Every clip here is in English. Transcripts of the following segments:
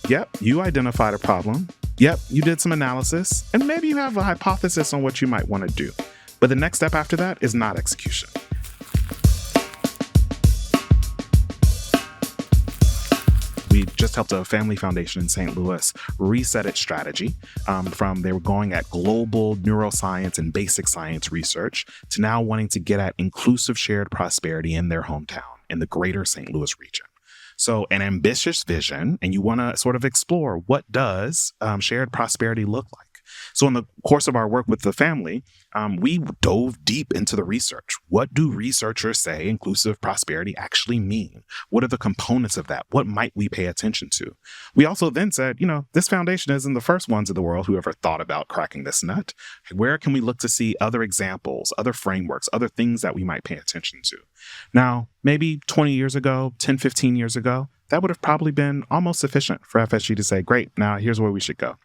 yep, you identified a problem. Yep, you did some analysis, and maybe you have a hypothesis on what you might want to do. But the next step after that is not execution. We just helped a family foundation in St. Louis reset its strategy from they were going at global neuroscience and basic science research to now wanting to get at inclusive shared prosperity in their hometown, in the greater St. Louis region. So an ambitious vision, and you want to sort of explore what does shared prosperity look like. So in the course of our work with the family, we dove deep into the research. What do researchers say inclusive prosperity actually mean? What are the components of that? What might we pay attention to? We also then said, this foundation isn't the first ones in the world who ever thought about cracking this nut. Where can we look to see other examples, other frameworks, other things that we might pay attention to? Now, maybe 20 years ago, 10, 15 years ago, that would have probably been almost sufficient for FSG to say, great, now here's where we should go.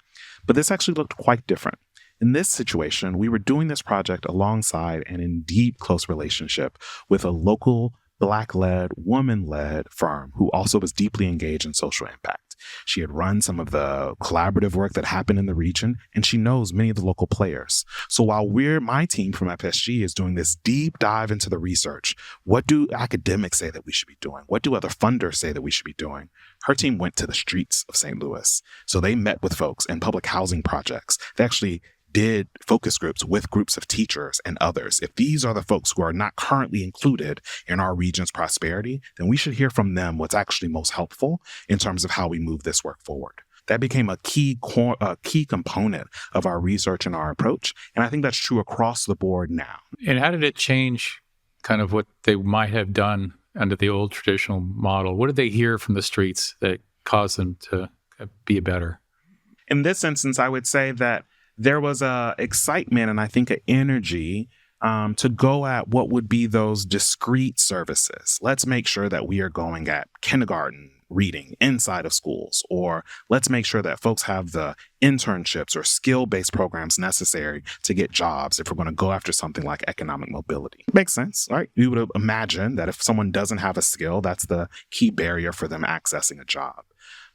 But this actually looked quite different. In this situation, we were doing this project alongside and in deep, close relationship with a local Black-led, woman-led firm who also was deeply engaged in social impact. She had run some of the collaborative work that happened in the region, and she knows many of the local players. So while my team from FSG is doing this deep dive into the research, what do academics say that we should be doing? What do other funders say that we should be doing? Her team went to the streets of St. Louis. So they met with folks in public housing projects. They actually did focus groups with groups of teachers and others. If these are the folks who are not currently included in our region's prosperity, then we should hear from them what's actually most helpful in terms of how we move this work forward. That became a key component of our research and our approach. And I think that's true across the board now. And how did it change kind of what they might have done under the old traditional model? What did they hear from the streets that caused them to be better? In this instance, I would say that there was a excitement and I think an energy to go at what would be those discrete services. Let's make sure that we are going at kindergarten reading inside of schools, or let's make sure that folks have the internships or skill-based programs necessary to get jobs if we're going to go after something like economic mobility. Makes sense, right? You would imagine that if someone doesn't have a skill, that's the key barrier for them accessing a job.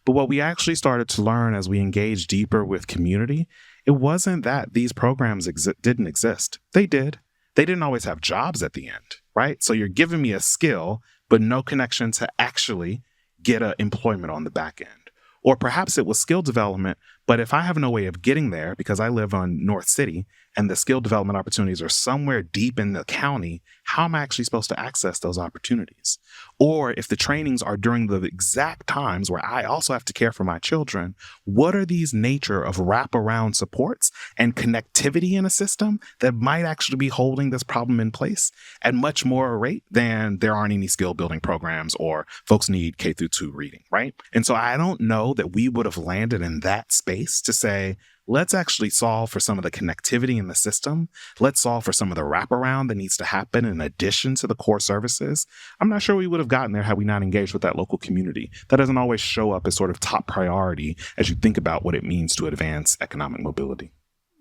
But what we actually started to learn as we engaged deeper with community, it wasn't that these programs didn't exist. They did. They didn't always have jobs at the end, right? So you're giving me a skill, but no connection to actually get employment on the back end. Or perhaps it was skill development, but if I have no way of getting there because I live on North City and the skill development opportunities are somewhere deep in the county, how am I actually supposed to access those opportunities? Or if the trainings are during the exact times where I also have to care for my children, what are these nature of wraparound supports and connectivity in a system that might actually be holding this problem in place at much more rate than there aren't any skill building programs or folks need K through 2 reading, right? And so I don't know that we would have landed in that space to say, let's actually solve for some of the connectivity in the system. Let's solve for some of the wraparound that needs to happen in addition to the core services. I'm not sure we would have gotten there had we not engaged with that local community. That doesn't always show up as sort of top priority as you think about what it means to advance economic mobility.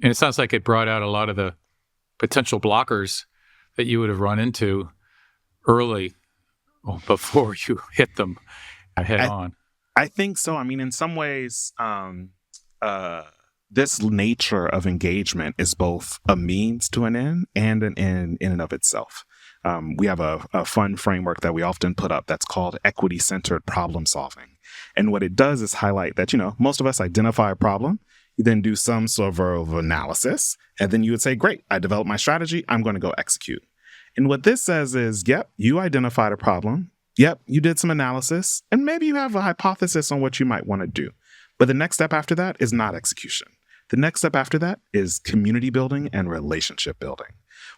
And it sounds like it brought out a lot of the potential blockers that you would have run into early before you hit them head on. I think so. I mean, in some ways, this nature of engagement is both a means to an end and an end in and of itself. We have a fun framework that we often put up that's called equity-centered problem solving. And what it does is highlight that, most of us identify a problem, you then do some sort of analysis, and then you would say, great, I developed my strategy, I'm going to go execute. And what this says is, yep, you identified a problem. Yep, you did some analysis, and maybe you have a hypothesis on what you might want to do. But the next step after that is not execution. The next step after that is community building and relationship building.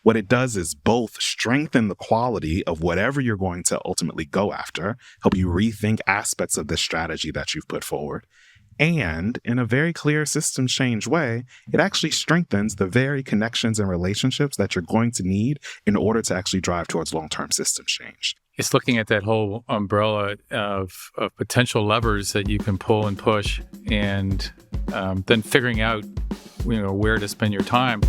What it does is both strengthen the quality of whatever you're going to ultimately go after, help you rethink aspects of this strategy that you've put forward, and in a very clear systems change way, it actually strengthens the very connections and relationships that you're going to need in order to actually drive towards long-term systems change. It's looking at that whole umbrella of potential levers that you can pull and push, and then figuring out, where to spend your time.